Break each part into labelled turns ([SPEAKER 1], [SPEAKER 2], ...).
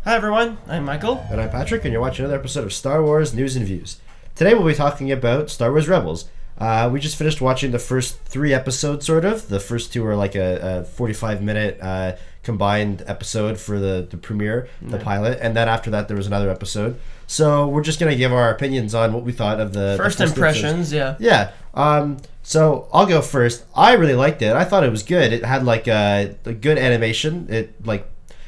[SPEAKER 1] Hi everyone, I'm Michael.
[SPEAKER 2] And I'm Patrick, and you're watching another episode of Star Wars News and Views. Today we'll be talking about Star Wars Rebels. We just finished watching the first 3 episodes, sort of. The first 2 are like a 45-minute combined episode for the premiere, the pilot, and then after that there was another episode. So we're just going to give our opinions on what we thought of the
[SPEAKER 1] first impressions,
[SPEAKER 2] episodes. Yeah. So I'll go first. I really liked it. I thought it was good. It had like a good animation. It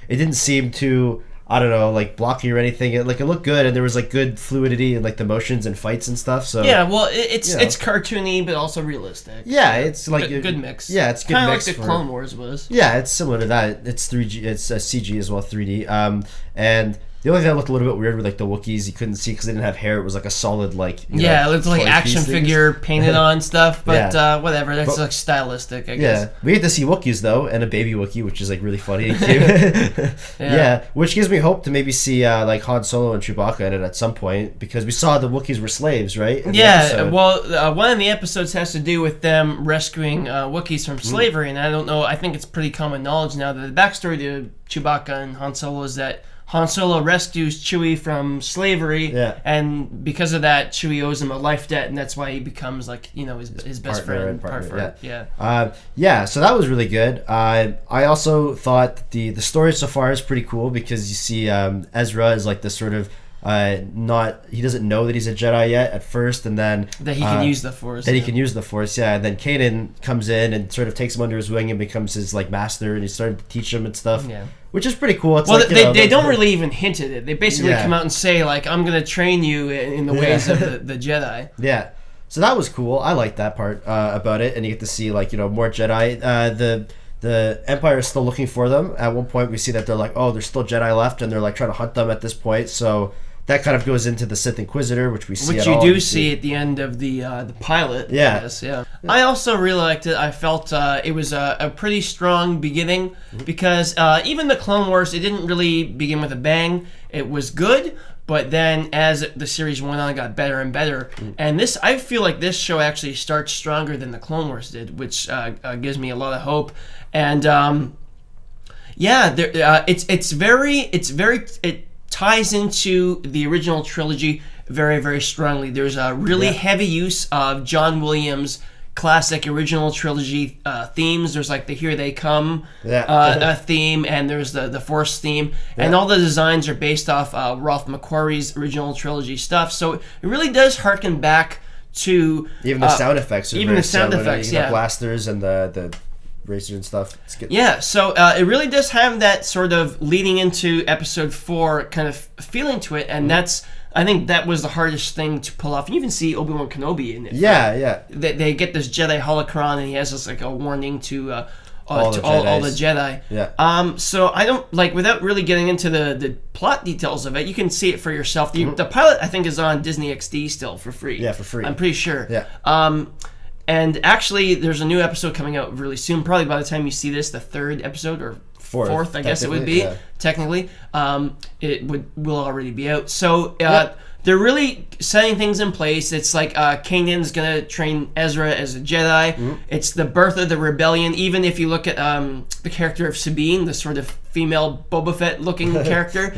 [SPEAKER 2] didn't seem too, I don't know, like blocky or anything. It looked good, and there was like good fluidity and like the motions and fights and stuff. So
[SPEAKER 1] yeah, well, it's cartoony but also realistic.
[SPEAKER 2] Yeah, it's like
[SPEAKER 1] good mix.
[SPEAKER 2] Yeah, it's good
[SPEAKER 1] kind of
[SPEAKER 2] mix
[SPEAKER 1] like the Clone Wars was.
[SPEAKER 2] Yeah, it's similar to that. It's 3G. It's CG as well, 3D. And the only thing that looked a little bit weird with like the Wookiees, you couldn't see because they didn't have hair. It was like a solid it
[SPEAKER 1] looked like action figure painted on stuff. But whatever, that's like stylistic, I guess.
[SPEAKER 2] Yeah, we get to see Wookiees though, and a baby Wookiee, which is like really funny and cute. Yeah, which gives me hope to maybe see like Han Solo and Chewbacca in it at some point, because we saw the Wookiees were slaves, right?
[SPEAKER 1] Yeah, well, one of the episodes has to do with them rescuing Wookiees from slavery, and I don't know. I think it's pretty common knowledge now that the backstory to Chewbacca and Han Solo is that Han Solo rescues Chewie from slavery, and because of that, Chewie owes him a life debt, and that's why he becomes his best friend.
[SPEAKER 2] So that was really good. I also thought the story so far is pretty cool, because you see Ezra is like this sort of he doesn't know that he's a Jedi yet at first, and then
[SPEAKER 1] that he can use the Force.
[SPEAKER 2] He can use the Force, and then Kanan comes in and sort of takes him under his wing and becomes his like master, and he's starting to teach him and stuff. Yeah. Which is pretty cool. It's
[SPEAKER 1] they don't really even hint at it. They basically come out and say like, "I'm gonna train you in the ways of the Jedi."
[SPEAKER 2] Yeah. So that was cool. I like that part about it, and you get to see more Jedi. The Empire is still looking for them. At one point, we see that they're like, "Oh, there's still Jedi left," and they're like trying to hunt them at this point. So that kind of goes into the Sith Inquisitor, which we see.
[SPEAKER 1] Which you do see at the end of the pilot.
[SPEAKER 2] Yeah.
[SPEAKER 1] I guess, yeah. I also really liked it. I felt it was a pretty strong beginning, because even the Clone Wars, it didn't really begin with a bang. It was good, but then as the series went on, it got better and better. And I feel like this show actually starts stronger than the Clone Wars did, which gives me a lot of hope. And it ties into the original trilogy very, very strongly. There's a really heavy use of John Williams' classic original trilogy themes. There's like the Here They Come theme, and there's the Force theme, and all the designs are based off Ralph McQuarrie's original trilogy stuff. So it really does harken back to
[SPEAKER 2] even the sound effects.
[SPEAKER 1] The
[SPEAKER 2] blasters and the racers and stuff. It's good.
[SPEAKER 1] Yeah, so it really does have that sort of leading into episode 4 kind of feeling to it, and I think that was the hardest thing to pull off. You even see Obi-Wan Kenobi in it.
[SPEAKER 2] Yeah.
[SPEAKER 1] They get this Jedi holocron, and he has this like a warning to all the Jedi.
[SPEAKER 2] Yeah.
[SPEAKER 1] So I don't without really getting into the plot details of it. You can see it for yourself. The pilot, I think, is on Disney XD still for free.
[SPEAKER 2] Yeah, for free.
[SPEAKER 1] I'm pretty sure.
[SPEAKER 2] Yeah.
[SPEAKER 1] And actually, there's a new episode coming out really soon. Probably by the time you see this, the 3rd episode or fourth, I guess it would be. Yeah. Technically, it will already be out. So they're really setting things in place. It's like Kanan's gonna train Ezra as a Jedi. It's the birth of the rebellion. Even if you look at the character of Sabine, the sort of female Boba Fett looking character,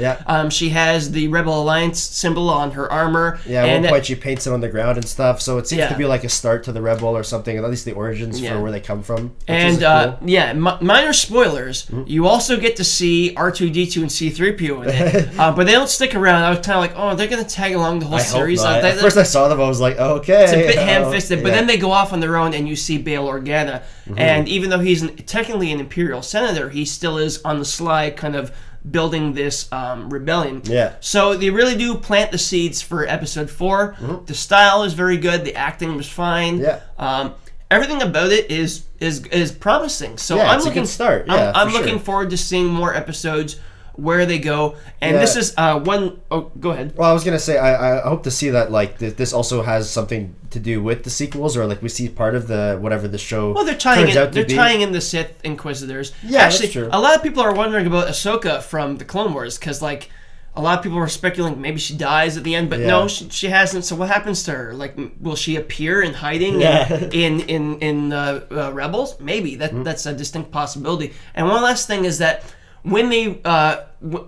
[SPEAKER 1] she has the Rebel Alliance symbol on her armor.
[SPEAKER 2] Yeah, at one point she paints it on the ground and stuff. So it seems to be like a start to the Rebel or something, at least the origins for where they come from.
[SPEAKER 1] And cool. Minor spoilers. You also get to see R2-D2 and C-3PO in it, but they don't stick around. I was kind of like, oh, they're gonna tag along the whole series.
[SPEAKER 2] At first I saw them, I was like, okay.
[SPEAKER 1] It's a bit ham-fisted, but then they go off on their own, and you see Bail Organa. And even though he's technically an Imperial senator, he still is on the sly kind of building this rebellion. Yeah. So they really do plant the seeds for episode 4. The style is very good. The acting was fine. Yeah. Everything about it is promising. So I'm looking.
[SPEAKER 2] A good start.
[SPEAKER 1] I'm looking forward to seeing more episodes, where they go, and this is one. Oh, go ahead.
[SPEAKER 2] Well, I was gonna say I hope to see that this also has something to do with the sequels, or like we see part of the whatever the show.
[SPEAKER 1] Well, they're tying in the Sith Inquisitors.
[SPEAKER 2] Yeah, actually, that's true.
[SPEAKER 1] A lot of people are wondering about Ahsoka from the Clone Wars, because like a lot of people were speculating maybe she dies at the end, but no, she hasn't. So what happens to her? Like, will she appear in hiding in Rebels? Maybe that's a distinct possibility. And one last thing is that when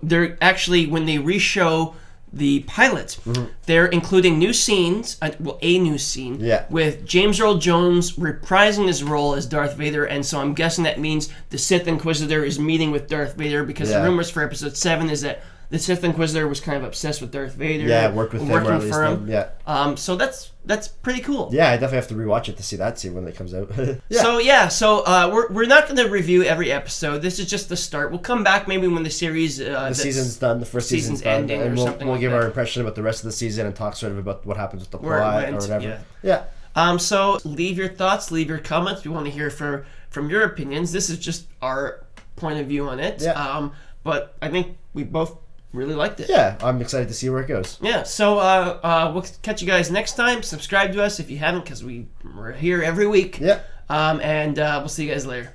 [SPEAKER 1] they're actually when they reshow the pilot, they're including new scenes, a new scene, with James Earl Jones reprising his role as Darth Vader, and so I'm guessing that means the Sith Inquisitor is meeting with Darth Vader, because the rumors for Episode 7 is that the Sith Inquisitor was kind of obsessed with Darth Vader.
[SPEAKER 2] Yeah, working for him. Yeah.
[SPEAKER 1] So that's pretty cool.
[SPEAKER 2] Yeah, I definitely have to rewatch it to see that scene when it comes out.
[SPEAKER 1] So we're not going to review every episode. This is just the start. We'll come back maybe when the series
[SPEAKER 2] the season's done. The first season's done,
[SPEAKER 1] ending,
[SPEAKER 2] and
[SPEAKER 1] or something.
[SPEAKER 2] We'll
[SPEAKER 1] like
[SPEAKER 2] give
[SPEAKER 1] that.
[SPEAKER 2] our impression about the rest of the season and talk sort of about what happens with the plot or whatever.
[SPEAKER 1] Yeah. So leave your thoughts, leave your comments. We want to hear from your opinions. This is just our point of view on it.
[SPEAKER 2] Yeah.
[SPEAKER 1] But I think we both really liked it.
[SPEAKER 2] Yeah, I'm excited to see where it goes.
[SPEAKER 1] Yeah, so we'll catch you guys next time. Subscribe to us if you haven't, because we're here every week.
[SPEAKER 2] Yeah.
[SPEAKER 1] And we'll see you guys later.